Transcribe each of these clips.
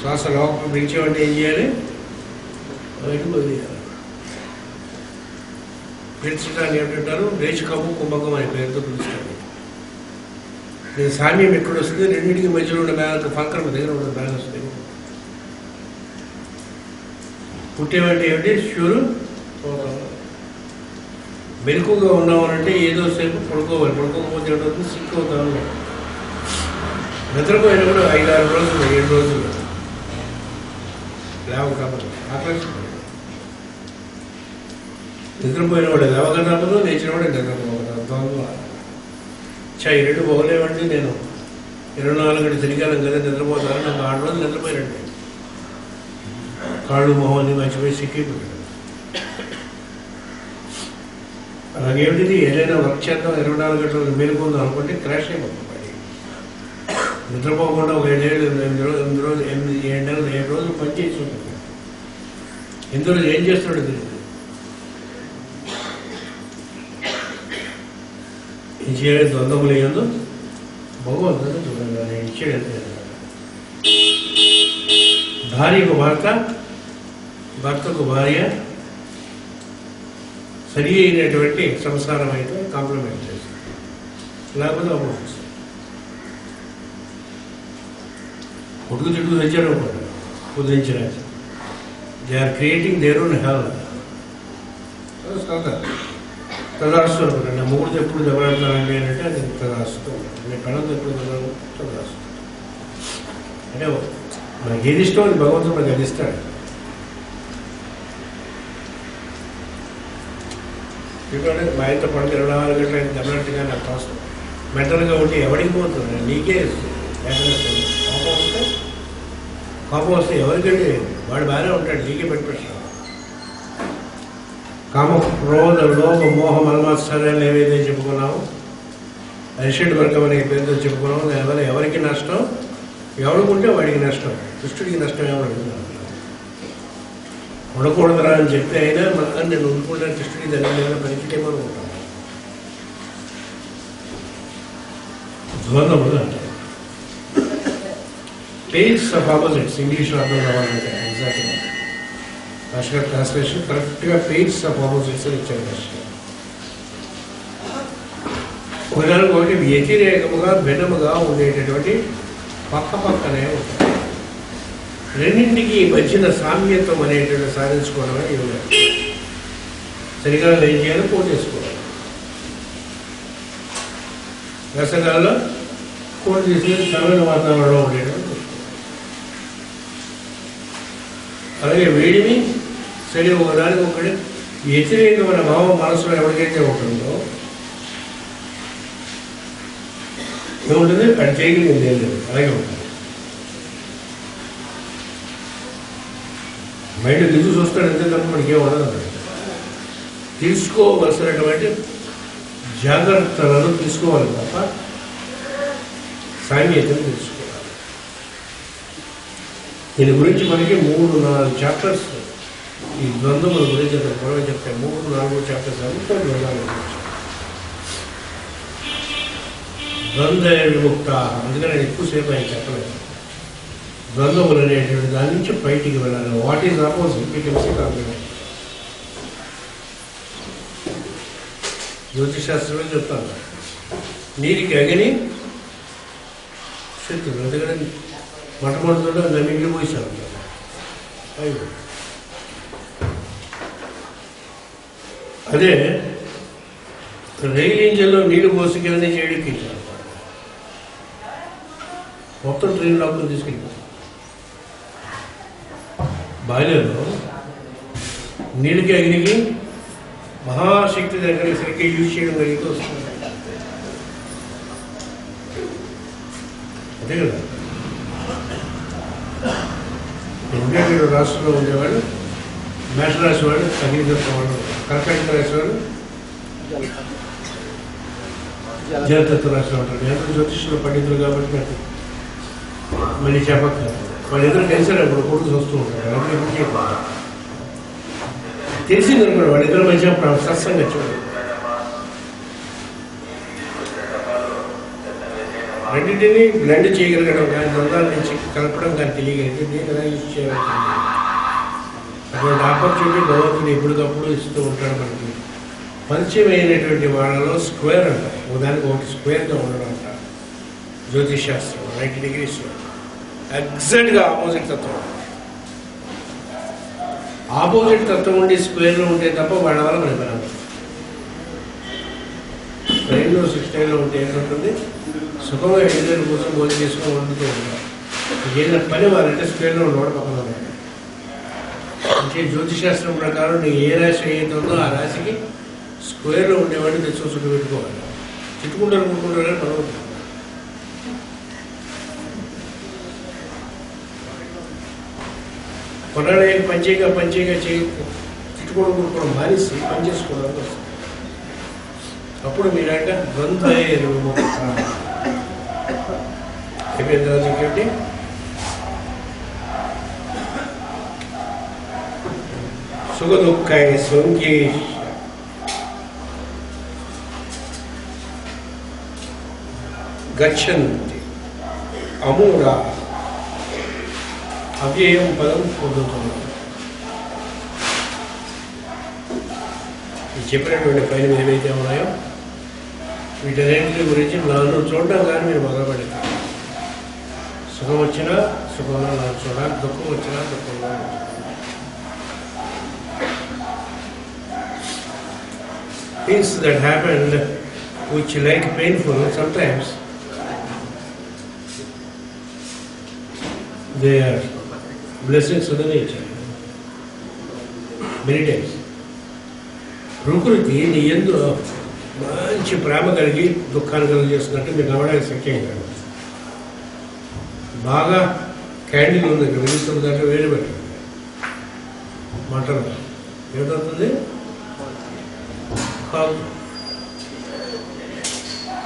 శ్వాస లోపల పిలిచేవాడిని ఏం చేయాలి, బయటకు వదిలేయాలి. పిలిచడాన్ని ఏమిటంటారు, లేచి కమ్ము కుంభకం అనే పేరుతో పిలుస్తాను. నేను సామ్యం ఎక్కడ వస్తుంది, రెండింటికి మధ్యలో ఉన్న బ్యాలెన్స్ ఫంకరం దగ్గర ఉన్న బ్యాలెన్స్ దగ్గర పుట్టేవంటే ఏమిటి, షూరు మెరుకుగా ఉన్నామనంటే ఏదో సేపు పడుకోవాలి. పడుకోకపోతే ఏమిటవుతుంది, సిక్ అవుతాము. నిద్రపోయినా కూడా 5-6 రోజులు 7 రోజులు లేవ కాపదు, ఆకర్షణ. నిద్రపోయిన వాడు లేవక తప్పదు, లేచిన వాడు నిద్రపోవద్దు. ఈ 2 పోగలేవండి. నేను 24 గంటలు చలికాలం కదా నిద్రపోతాను, నాకు 6 రోజులు నిద్రపోయినండి. కాళ్ళు మొహం అన్ని మర్చిపోయి సిక్కిపోయాడు. అలాగేమిటిది, ఏదైనా వర్క్ చేద్దాం 24 గంటలు మేలుకుందాం అనుకుంటే క్రాష్ అయిపోతుంది. నిద్రపోకుండా ఒక 7 రోజులు పనిచేసి ఉంటుంది. ఇందులో ఏం చేస్తున్నాడు తెలియదు. ఇచ్చే ద్వంద్వములు ఏదో భగవంతుడు చూడండి ఇచ్చేది. భార్యకు భర్త, భర్తకు భార్య సరి అయినటువంటి సంసారం అయితే కాంప్లిమెంట్ చేస్తుంది, లేకపోతే అవ్వచ్చు. కొడుకు తిడుగు తెచ్చాడు అనుకోండి, కుదిరించిన they are creating their own hell. తదాస్తు అనుకోండి. నా మూడు ఎప్పుడు దెబ్బలాడతానండి అంటే అది తదాస్తు. నేను కళతో ఎప్పుడు దెబ్బలాడు తదాస్తు అంటే మనకి ఏది ఇష్టం అది భగవంతుడు మనకు అందిస్తాడు. ఎందుకంటే మా ఆయనతో పడితే 24 గంటలు ఆయన దెబ్బలాంటిగా నాకు అవసరం. మెంటల్గా ఉంటే ఎవరికి పోతుంది, నీకే కోపం వస్తే ఎవరికంటే వాడు బాగానే ఉంటాడు, నీకే పెట్టిపెట్టాడు. కామ క్రోధ లోభ మోహ మలమాత్సర్యాలు ఏవైతే చెప్పుకున్నామో, అరిషడ్ వర్గం అనే పేరుతో చెప్పుకున్నాము. దానివల్ల ఎవరికి నష్టం, ఎవడుకుంటే వాడికి నష్టం, దుష్టుడికి నష్టం ఎవడు ఉండకూడదురా అని చెప్తే అయినా మనం నేను ఉండుకుంటాను, కృష్ణుడికి దగ్గర పరిచితేమో అనుకుంటాను. ద్వంద్వములు అంటారు. పేర్స్ ఆఫ్ ఆపోజిట్స్ ఇంగ్లీష్లో అర్థం కావాలంటే ఎగ్జాక్ట్గా భాషగా ట్రాన్స్లేషన్ కరెక్ట్గా పేర్స్ ఆఫ్ ఆపోజిట్స్ అని ఇచ్చారు భాషగా. ఒకదానికి ఒకటి వ్యతిరేకముగా భిన్నముగా ఉండేటటువంటి పక్క పక్కనే ఉంటాయి. రెండింటికి మధ్యన సామ్యత్వం అనేటువంటి సాధించుకోవడమే యోగా. చలికాలం ఏం చేయాలో పోటేసుకోవాలి. వేసవికాలంలో కోట్ తీసుకుని చల్లని వాతావరణంలో ఉండేటప్పుడు. అలాగే వేడిని సరే ఒకదానికి ఒకటి వ్యతిరేకమైన భావం మనసులో ఎవరికైతే ఉంటుందో ఏముంటుంది, అది చేయగలిగింది ఏం లేదు, అలాగే ఉంటుంది. బయట దిగు చూస్తాడు ఎంత తప్ప మనకి ఏం ఉండదు. తీసుకోవలసినటువంటి జాగ్రత్తలను తీసుకోవాలి తప్ప సామ్యతను తెలుసుకోవాలి. దీని గురించి మనకి 3-4 చాప్టర్స్ ఈ ద్వంద్వముల గురించి గొడవ చెప్తాయి. 3-4 చాప్టర్స్ అంతా ద్వంద్వాల గురించి. ద్వంద్వ విముక్త, అందుకని నేను ఎక్కువసేపు ఆయన చెప్పలేదు. ద్వంద్వములు అనేటువంటి దాని నుంచి బయటికి వెళ్ళాలి. వాట్ ఈజ్ ఆపోజిట్ తెలిసి కాంప్లిమెంట్. జ్యోతిషాస్త్రంలో చెప్తాను, నీరికి అగ్ని శత్రువు. అందుకని మొట్టమొదటిలో నమ్మింగ్లు పోయిస్తారు. అదే రైలు ఇంజన్లో నీళ్లు పోసుకెళ్ళని చేయడానికి మొత్తం ట్రైన్ లోపల తీసుకెళ్ళి బాయిలర్లో నీళ్ళకి అగ్నికి మహాశక్తి దగ్గర సరిగ్గా యూజ్ చేయడం కలిగితే వస్తుంది. అదే కదా. ఎందుకంటే రాష్ట్రంలో ఉండేవాడు మేష రాశి వాడు, అగ్నితత్వం వాడు, కర్కాటక రాశి వాడు జలతత్వ రాశి ఉంటారు. ఎంత జ్యోతిష్యులు పండితులు కాబట్టి నాకు మళ్ళీ చెప్పక వాళ్ళిద్దరు కలిసారు. అప్పుడు కొడుకు వస్తూ ఉంటారు. తెలిసింది అనుకోండి వాళ్ళిద్దరు మంచిగా సత్సంగా చూడండి. రెండింటినీ బ్లెండ్ చేయగలగడం కానీ ద్వంద్వాల నుంచి కలపడం కానీ తెలియగలిగితే నేను ఎలా యూజ్ చేయాలి. అటువంటి ఆపర్చునిటీ భగవంతుని ఎప్పటికప్పుడు ఇస్తూ ఉంటాడు మనకి. పరిచయమైనటువంటి వాళ్ళలో స్క్వేర్ అంటారు, ఉదాహరణకు ఒకటి స్క్వేర్గా ఉండడం అంటారు జ్యోతిష్ శాస్త్రం. 90 degrees ఎగ్జాక్ట్గా ఆపోజిట్ తత్వం. ఆపోజిట్ తత్వం ఉండి స్క్వేర్లో ఉంటే తప్ప వాళ్ళ వల్ల మనకి పని. ట్రైన్లో 16లో ఉంటే ఏంటంటుంది, సుఖంగా ఎదురు కోసం భోజనం చేసుకొని వండుతూ ఉంటారు. ఏదైనా పని వాళ్ళంటే స్క్వేర్లో ఉండడం పక్కన ఉన్నాయి. అంటే జ్యోతిశాస్త్రం ప్రకారం నీకు ఏ రాశి ఏదైతుందో ఆ రాశికి స్క్వేర్లో ఉండేవాడిని తెచ్చుకొని చుట్టూ పెట్టుకోవాలి. చుట్టుకుంటారు కానీ పర్వతం. కొన్నాడే పంచేగా చుట్టుకోవడం మానేసి పని చేసుకోవడానికి వస్తుంది. అప్పుడు మీరంటే ద్వంద్వ అయిపోయిన తర్వాత ఇంకేంటి, సుఖ దుఃఖాయ సౌఖ్యే గచ్చంతి అమూఢ అవ్యయం పదం పొందుతున్నాం. ఈ చెప్పినటువంటి పైన ఏవైతే ఉన్నాయో వీటన్నింటి గురించి నన్ను చూడడం కానీ మీరు మొదలుపెడతారు. సుఖం వచ్చినా సుఖంలో నన్ను చూడాలి, దుఃఖం వచ్చినా దుఃఖంలో things that happened which like painful sometimes they are blessings of the nature. Many times ప్రకృతి నీ యందు మంచి ప్రేమ కలిగి దుఃఖాన్ని కలిగజేస్తున్నట్టు మీకు నమ్మడానికి శక్యం కాదు. బాగా క్యాండిల్ ఉంది ఇక్కడ వెలుగుతుంది, దాంట్లో వేడి పెట్టండి మంటలు ఏమవుతుంది,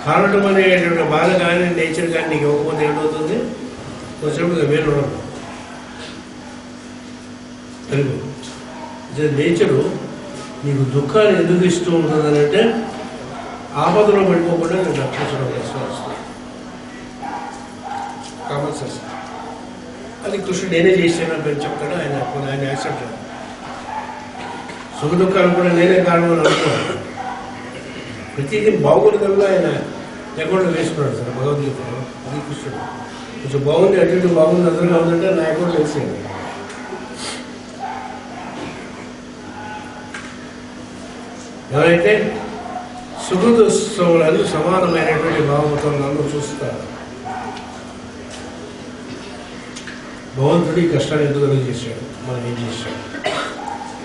కారటం అనేటువంటి బాధ కానీ నేచర్ కానీ నీకు ఇవ్వకపోతే ఏమవుతుంది, కొంచెం వేరు ఉండదు. తెలుగు నేచరు నీకు దుఃఖాన్ని ఎందుకు ఇస్తూ ఉంటుందని అంటే ఆపదలో పడిపోకుండా నేను రక్షించడం వస్తుంది. కామన్ సెన్స్ అది కృష్ణుడు నేనే చేసాను అని చెప్తాడు. ఆయన యాక్సెప్ట్ చేయాలి. సుఖ దుఃఖాలు కూడా నేనే కారణం అని అనుకోవాలి. ప్రతిదీ బాగుండగల్లా ఆయన అకౌంట్లో వేసుకున్నాడు సార్ భగవద్గీతలో. అది కృష్ణుడు కొంచెం బాగుంది, అటు ఇటు బాగుంది, అందరిగా ఉందంటే నా అకౌంట్లో వేసేయండి. ఎవరైతే సుఖదుత్సవాలు సమానమైనటువంటి భావంతో నన్ను చూస్తారు, భగవంతుడి కష్టాన్ని ఎందుకు కలిగి చేశాడు, మనం ఏం చేశాడు,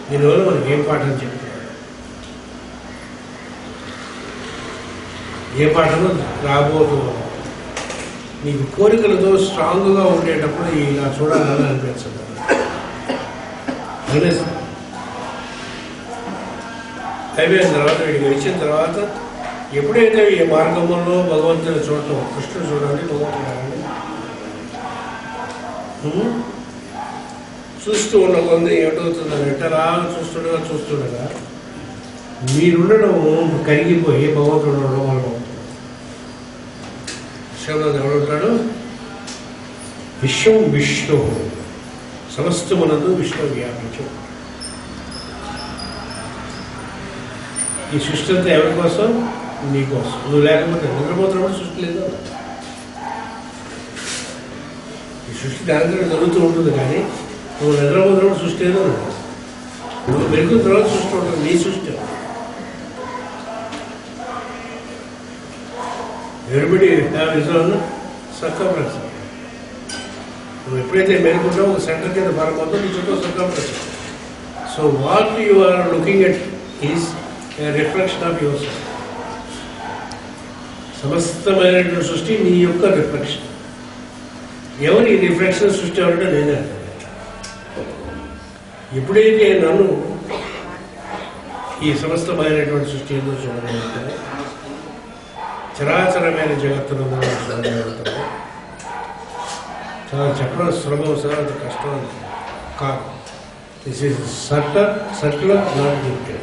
దీనివల్ల మనకి ఏం పాఠం చెప్తున్నాడు, ఏ పాఠము రాబోతున్నాడు. నీకు కోరికలతో స్ట్రాంగ్గా ఉండేటప్పుడు ఇలా చూడాలని అనిపించదు. అయిపోయిన తర్వాత వీడికి వచ్చిన తర్వాత ఎప్పుడైతే ఈ మార్గంలో భగవంతుని చూడటం, కృష్ణుడు చూడండి, భగవంతుడు చూస్తూ ఉన్న కొంది ఏటవుతుందని ఎట్టరా చూస్తుండగా మీరుండడం కరిగిపోయి భగవంతుడు ఉండడం వల్ల విశ్వంలో ఎవడుంటాడు, విశ్వం విష్ణు సమస్తమునందు విష్ణు వ్యాపించు. ఈ సృష్టి అంతా ఎవరి కోసం, నీకోసం. నువ్వు లేకపోతే నిద్రపోతున్నప్పుడు సృష్టి లేదు. ఈ సృష్టి దాని జరుగుతూ ఉంటుంది, కానీ నువ్వు నిద్రపోతున్నప్పుడు సృష్టి ఏదో నువ్వు మెరుగున తర్వాత సృష్టి ఉంటుంది. నీ సృష్టి ఎవరిబడి సర్కంఫరెన్స్. నువ్వు ఎప్పుడైతే మెరుగుంటావో ఒక సెంటర్ కింద భారం మొత్తం నీ చుట్టూ circumference. So what you are looking at is a reflection of yourself. సమస్తమైనటువంటి సృష్టి నీ యొక్క రిఫ్లెక్షన్. ఎవరి రిఫ్లెక్షన్ సృష్టి అవ్వడం నేనే. ఎప్పుడైతే నన్ను ఈ సమస్తమైనటువంటి సృష్టి ఎందుకు చూడగలుగుతాను, చరాచరమైన జగత్తును చూడగలుగుతాను. చాలా చెప్పడం సులభం సార్, అది కష్టం కాదు. This is circular not limited.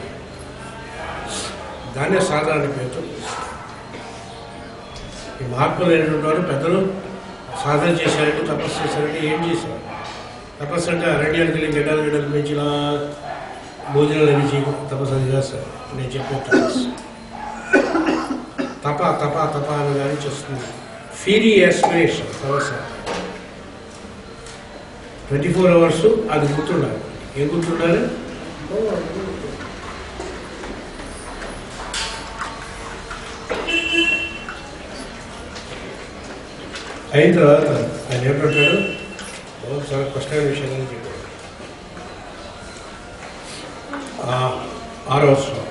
దాన్నే సాధారణ పేరుతో ఈ మహాత్ములైనటువంటి వారు పెద్దలు సాధన చేశారంటే, తపస్సు చేశారంటే ఏం చేశారు? తపస్సు అంటే అరణ్యానికి వెళ్ళి గడ్డలు పెంచి ఇలా భోజనాలు అవి చేయకూడదు. తపస్సు అది కాదు సార్. నేను చెప్పే తపస్సు తప తప తప అనగానే చేస్తుంది. ఫీరీ యాస్పిరేషన్ తపస్సు 24 hours అది గుర్తుండాలి. ఏం గుర్తుండాలి? అయిన తర్వాత ఆయన ఏమంటాడు? చాలా కష్టమైన విషయాన్ని చెప్పాడు. 6వ శ్లోకం.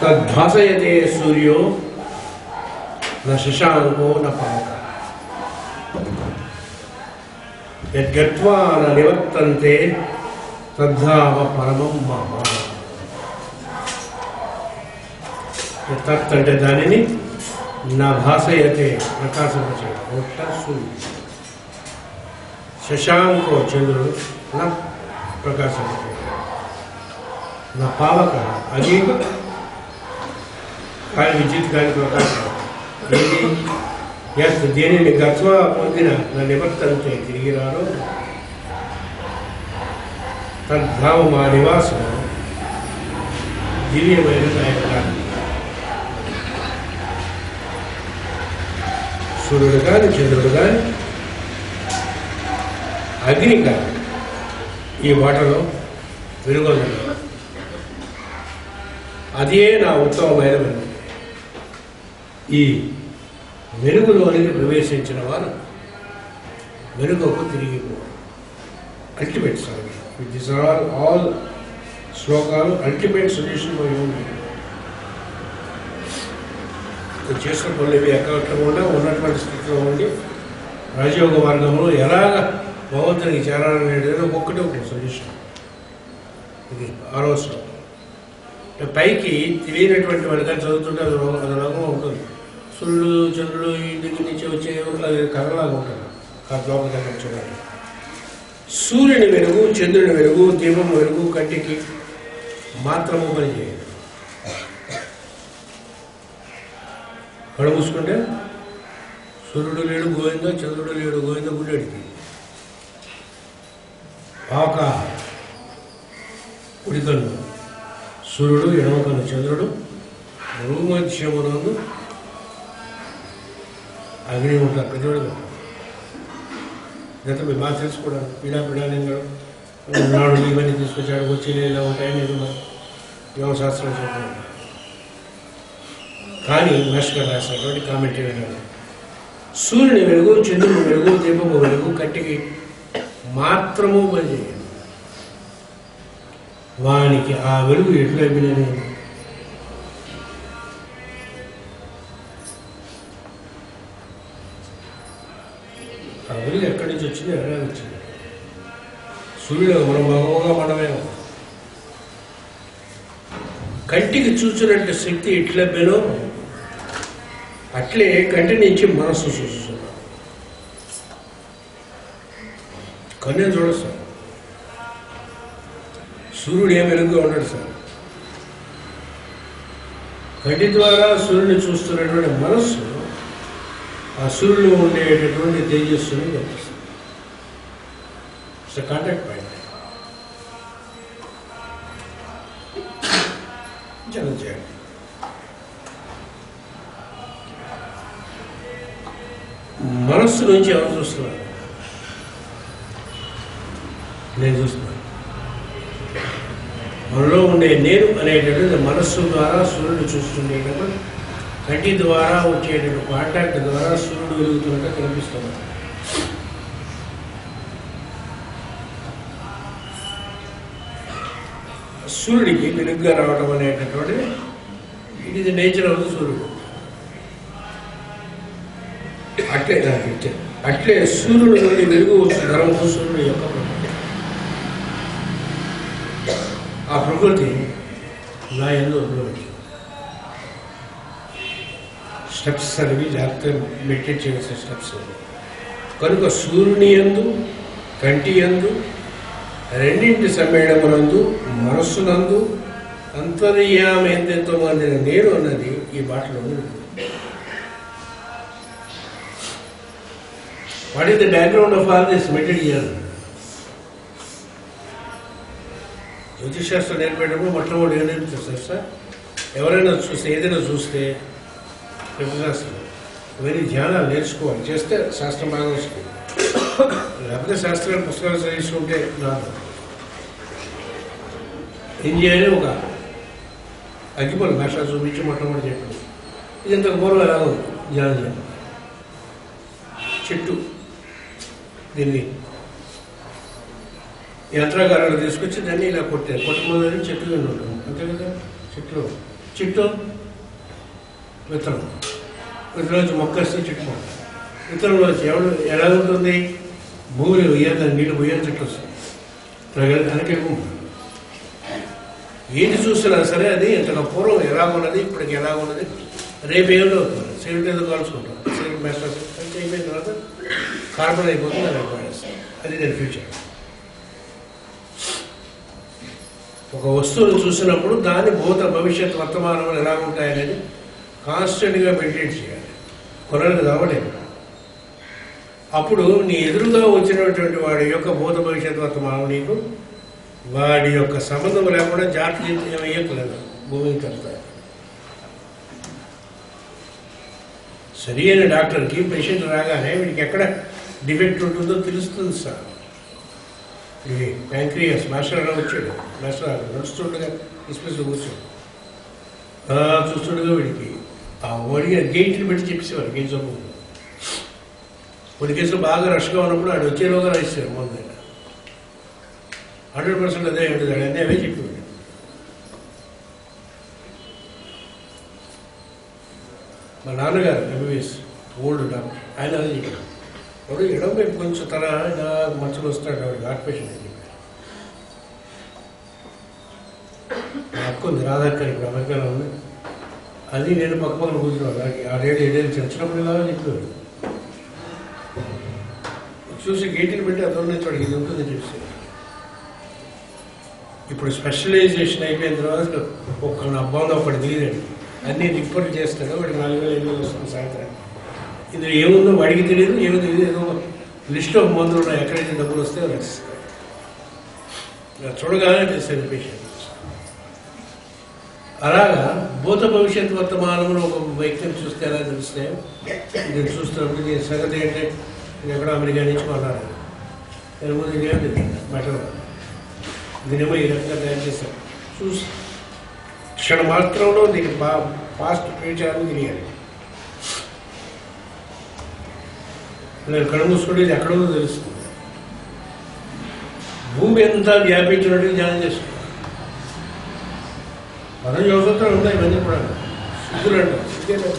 తద్భాసయతే సూర్యో న శశాంకో న పవక యద్గత్వా న నివర్తంతే తద్ధావ పరమం మమ. తత్ అంటే దానిని, నా భాసయతే ప్రకాశింపచేయడం సూర్యుడు, శశాంకో చంద్రుడు నా ప్రకాశింపచేయడం, నా పావక అది కానీ విద్యుత్ కానీ ప్రకాశం ఏది దేనిని గత్వా పొందిన నా నివర్తంతే తిరిగి రారు తద్ధావ మా నివాసం దివ్యమైన నాయకుడు. సూర్యుడు కానీ చంద్రుడు కానీ అగ్ని కానీ ఈ వాటలో వెలుగొందడం అదే నా ఉత్తమమైన వెలుగు. ఈ వెలుగులోనికి ప్రవేశించిన వారు వెలుగుకు తిరిగిపోవాలి. Ultimate solution. This are all శ్లోకాలు ultimate solution for human being. చేసిన పనులు ఇవి ఎక్కకుండా ఉన్నటువంటి స్థితిలో ఉండి రాజయోగ మార్గంలో ఎలాగ భగవంతునికి చేరాలనేది ఒక్కటే ఒక సొల్యూషన్. ఇది 6వ శ్లోకం. పైకి తెలియనటువంటి వాడిగా చదువుతుంటే అది రోగంగా ఉంటుంది. సూర్యుడు చంద్రుడు ఈ దగ్గర నుంచి వచ్చే అది కథలాగా ఉంటుంది. లోపల దగ్గర చూడాలి. సూర్యుని వెలుగు, చంద్రుని వెలుగు, దీపం వెలుగు కంటికి మాత్రము పనిచేయదు. కళ్ళు మూసుకుంటే సూర్యుడు లేడు గోవింద, చంద్రుడు లేడు గోవింద, గుడ్డెడికి పాక ఉడికన్ను సూర్యుడు, ఎడమకన్ను చంద్రుడు, భూమధ్యమునందు అగ్ని ఉంటారు. ప్రతివాడు గత బాగా తెలుసుకోవడానికి పీడాపీడాలింగా నాడు ఇవన్నీ తీసుకొచ్చాడు, వచ్చి ఇలా ఉంటాయని ఏదో యోగశాస్త్రం చెప్పాడు. కానీ భాస్కర్ రాసినటువంటి కామెంటరీ సూర్యుని వెలుగు, చంద్రుని వెలుగు, దీపము వెలుగు కంటికి మాత్రము పనిచేయాలి. వానికి ఆ వెలుగు ఎట్లా అయిపోయినది? ఆ వెలుగు ఎక్కడి నుంచి వచ్చింది, ఎలా వచ్చింది? సూర్యుడు మనం మగవగా మనమే. కంటికి చూసినట్టు శక్తి ఎట్లా బెనో అట్లే కంటి నుంచి మనస్సు చూస్తున్నాం. కన్నే చూడదు సార్. సూర్యుడు ఏం వెలుగుగా ఉన్నాడు సార్. కంటి ద్వారా సూర్యుడిని చూస్తున్నటువంటి మనస్సు ఆ సూర్యుడు ఉండేటటువంటి తేజస్సుని కనిపిస్తుంది. It's contact point. జనం చేయండి. మనస్సు నుంచి ఎవరు చూస్తున్నారు? నేను చూస్తున్నాను. మనలో ఉండే నేను అనేటటువంటి మనస్సు ద్వారా సూర్యుడు చూస్తుండేటప్పుడు కంటి ద్వారా వచ్చేటటువంటి కాంటాక్ట్ ద్వారా సూర్యుడు వెలుగుతున్నట్టు కనిపిస్తుంది. సూర్యుడికి వెలుగుగా రావడం అనేటటువంటి it is the nature of the సూర్యుడు. అట్లే సూర్యుడు నుండి వెలుగు వచ్చిన ధర్మము సూర్యుడు యొక్క ప్రకృతి. ఆ ప్రకృతి నా యందు అనుభవించి స్టెప్స్ అనేవి జాగ్రత్తగా మెడిటేట్ చేయాల్సిన స్టెప్స్. కనుక సూర్యుని యందు, కంటి యందు, రెండింటి సమ్మేళనమునందు, మనస్సునందు అంతర్యామి ఎంతెంతో మంది నేను అన్నది ఈ మాటలో ఉంది. What is the background of all this material? జ్యోతిషాస్త్రం నేర్పేటప్పుడు మొట్టమొదటి ఏం నేర్పుతారు సార్? ఎవరైనా చూస్తే, ఏదైనా చూస్తే శాస్త్రం ఇవన్నీ ధ్యానాలు నేర్చుకోవాలి. చేస్తే శాస్త్రం బాగా వస్తుంది. లేకపోతే శాస్త్రాలు పుస్తకాలు చదివిస్తుంటే రాదు. ఏం చేయాలి? ఒక అగ్గిపొల భాష చూపించి మొట్టమొదటి చెప్పింది. ఇది ఇంతకు పూర్వం ఎలా ఉంది ధ్యానం చేయాలి. చెట్టు దీన్ని యంత్రకారాలు తీసుకొచ్చి దాన్ని ఇలా కొట్టారు. కొట్టమోదని చెట్టు కింద ఉంటుంది. అంతే కదా? చెట్టు విత్తనం, విత్తనం మొక్క వస్తే చెట్టు మొక్క. విత్తనంలో ఎవడు ఎలా ఉంటుంది? భూమిని ఉయ్యాలి, దాన్ని నీళ్ళు ఉయ్యాలి, చెట్టు వస్తుంది. అనకే ఏది చూసినా సరే అది ఇంతకు పూర్వం ఎలా ఉన్నది, ఇప్పటికి ఎలా ఉన్నది, రేపు ఏదో అవుతుంది. సిగరెట్ ఏదో కాల్చుకుంటాం, సిగరెట్ మెస్టర్ అయిపోయిన తర్వాత కార్బన్ అయిపోతుంది, అది అయిపోయేస్తాం. అది నేను ఫ్యూచర్. ఒక వస్తువును చూసినప్పుడు దాని భూత భవిష్యత్ వర్తమానం ఎలా ఉంటాయనేది కాన్స్టెంట్గా మెయింటైన్ చేయాలి. కొనలు కావలేదు. అప్పుడు నీ ఎదురుగా వచ్చినటువంటి వాడి యొక్క భూత భవిష్యత్ వర్తమానం నీకు వాడి యొక్క సంబంధం లేకుండా జాగ్రత్త ఏమయ్యట్లేదు. భూమికి కలుగుతాయి. సరి అయిన డాక్టర్కి పేషెంట్ రాగానే వీడికి ఎక్కడ డిఫెక్ట్ ఉంటుందో తెలుస్తుంది సార్. ఇది ప్యాంక్రియాస్ మాస్టర్ అలా వచ్చాడు. మాస్టర్ నడుస్తుండగా ఎస్పెషల్ కూర్చోడు. చూస్తుండగా వీడికి ఆ ఓడిగా గేట్లు పెట్టి చెప్పేసేవారు. గేట్ జబ్బు కొన్ని కేసులు బాగా రష్గా ఉన్నప్పుడు ఆడు వచ్చేలోగా రాయిస్తారు. ముందు 100% అదే ఉంటుంది. అన్నీ అవే చెప్పేవాడు. మా నాన్నగారు ఎంబీబీఎస్ ఓల్డ్ డాక్టర్, ఆయన అదే చెప్పారు. వాడు ఎడం వైపు కొంచెం తల ఇలా మచ్చలు వస్తాడు. వాడికి హార్ట్ పేషెంట్ అని చెప్పారు. మా అక్క ఉంది రాధాక్క, ఇప్పుడు అమెరికాలో ఉంది. అది నేను పక్క పక్కన కూర్చున్నాను. 6-7 చిన్నప్పుడు ఇలా చెప్పేవాడు. చూసి గేట్లు పెట్టి ఆ దూరం నుంచి వాడికి ఇది ఉంటుందని చెప్పేసి. ఇప్పుడు స్పెషలైజేషన్ అయిపోయిన తర్వాత ఒక్క అబ్బాయి ఒకటి తెలియదండి. అన్నీ రిపోర్ట్ చేస్తాడు. వాడికి 4,000-5,000 వస్తుంది సాయంత్రం. ఇందులో ఏముందో వాడికి తెలియదు, ఏమో తెలియదు. ఏదో లిస్ట్ ఆఫ్ మందులు ఉన్నాయి, ఎక్కడైతే డబ్బులు వస్తే రాసిస్తాడు. చూడగానే తెలిసేది పేషెంట్. అలాగా భూత భవిష్యత్ వర్తమానంలో ఒక వ్యక్తిని చూస్తే ఎలా తెలిస్తే, నేను చూస్తున్నప్పుడు దీని సంగతి ఏంటంటే నేను ఎక్కడో అమెరికా నుంచి మాట్లాడాను. నేను ముందు ఇదేంటి బెటర్ దీనేమో ఈ రకంగా తయారు చేస్తాను. చూసి క్షణ మాత్రంలో దీనికి పాస్ట్ ఫ్యూచర్ తెలియాలి. నేను కళ్ళు మూసుకుంటే ఇది ఎక్కడో తెలుస్తుంది. భూమి అంతా వ్యాపించినట్టు ధ్యానం చేస్తున్నాను. 10 సంవత్సరాలు ఉన్నాయి ఇవన్నీ కూడా. సిద్ధులు అంటారు.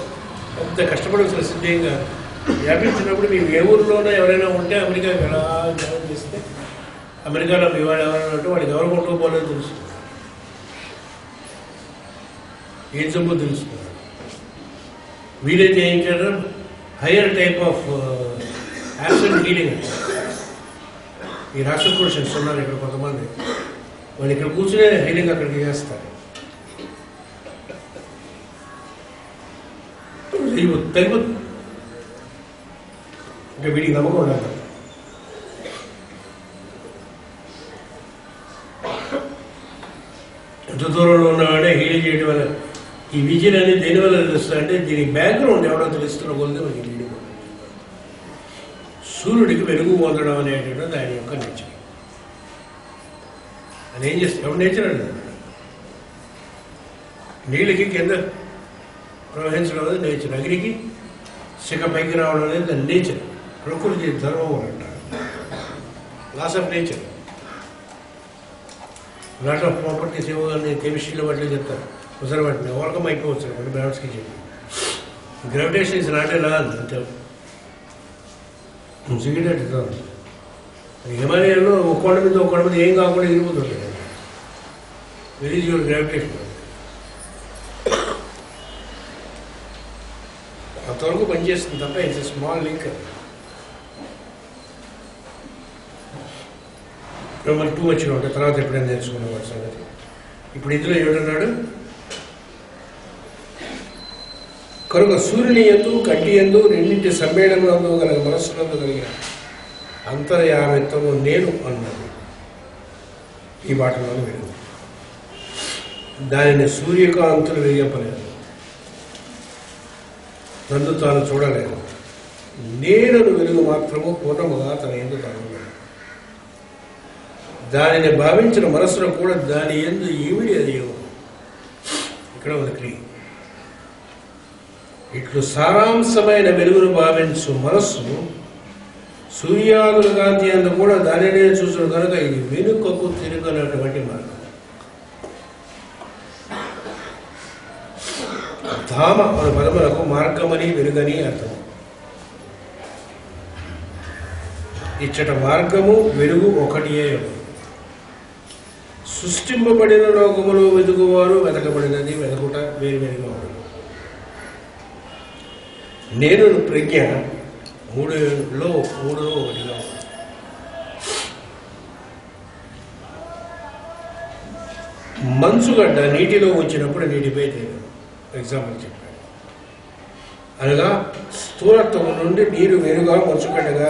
పెద్ద కష్టపడవలసిన సిద్ధంగా వ్యాపించినప్పుడు మేము ఏ ఊరిలోనో ఎవరైనా ఉంటే అమెరికాకి ఎలా ధ్యానం చేస్తే అమెరికాలో మీ వాడు ఎవరైనా ఉంటే వాడికి ఎవరు కొట్టుకోపోలేదో తెలుస్తుంది. ఏం జబ్బు తెలుస్తుంది. వీలైతే ఏం చేయడం higher type of accident healing. ఈ రాష్ట్రకోషన్స్ ఉన్నారు ఇక్కడ కొంతమంది. వాళ్ళు ఇక్కడ కూర్చునే హీలింగ్ అక్కడికి చేస్తారు. తగ్గిపోతుంది. అంటే వీడికి నమ్మకం ఉండాలి. ఎంత దూరంలో ఉన్నవాడే హీలింగ్ చేయడం వల్ల ఈ విజయం అనేది దేనివల్ల తెలుస్తుంది అంటే దీనికి బ్యాక్గ్రౌండ్ ఎవడో తెలుస్తున్న కొద్ది మనకి హీలింగ్. సూర్యుడికి వెలుగు పొందడం అనేటువంటిది ఆయన యొక్క నేచర్. ఆయన ఏం చేస్తాడు? ఎవరు నేచర్ అండి? నీళ్ళకి కింద ప్రవహించడం అనేది నేచర్. అగ్నికి శిఖ పైకి రావడం అనేది దాని నేచర్. ప్రకృతి ధర్మం అంటారు. Laws of nature. Lot of properties ఏమో అని కెమిస్ట్రీలో వాటిలో చెప్తారు. ఒకసారి వాటిని ఓవర్కమ్ అయిపోవచ్చు అంటే బ్యాట్స్కి చెప్పి. Gravitation is not a law అంతే. సిగరెట్ హిమాలయాల్లో ఒక కొండ మీద ఏం కాకుండా ఇరిగిపోతుంది. Very is your gravitation. అంతవరకు పనిచేస్తుంది తప్ప ఇట్స్ స్మాల్ లింక్. మరి 2 వచ్చిన ఉంటాయి తర్వాత ఎప్పుడైనా నేర్చుకున్న వాటి సంగతి. ఇప్పుడు ఇందులో ఏమిటన్నాడు? కనుక సూర్యుని యందు కంటి యందు రెండింటి సమ్మేళనంలో గల మనస్సునందు కలిగిన అంతర్యామిత్వము నేను అన్నాడు. ఈ మాటలో వెలుగు దానిని సూర్యకాంతులు వెలిగింపలేదు, నన్ను తాను చూడలేదు. నేను వెలుగు మాత్రము పూర్ణముగా తన యందు తాను దానిని భావించిన మనస్సులో కూడా దాని యందు ఏమిటి అది ఇక్కడ ఒక క్రియ. ఇట్లు సారాంశమైన వెలుగును భావించు మనస్సు సూర్యాదుల కాంతి అందు కూడా దానినే చూసిన కనుక ఇది వెనుకకు తిరగనటువంటి మార్గం. ధామ అనే పదములకు మార్గమని వెలుగని అర్థం. ఇచ్చట మార్గము వెలుగు ఒకటియే. సృష్టింపబడిన లోకములో వెతుకువారు వెతకబడినది వెతకుట వేరువేరుగా ఉంటుంది. నేను ప్రజ్ఞ మూడులో ఒకటిగా మంచుగడ్డ నీటిలో వచ్చినప్పుడు నీటిపై తేలింది. ఎగ్జాంపుల్ చెప్పాను. అనగా స్థూలత్వం నుండి నీరు వేరుగా మంచుగడ్డగా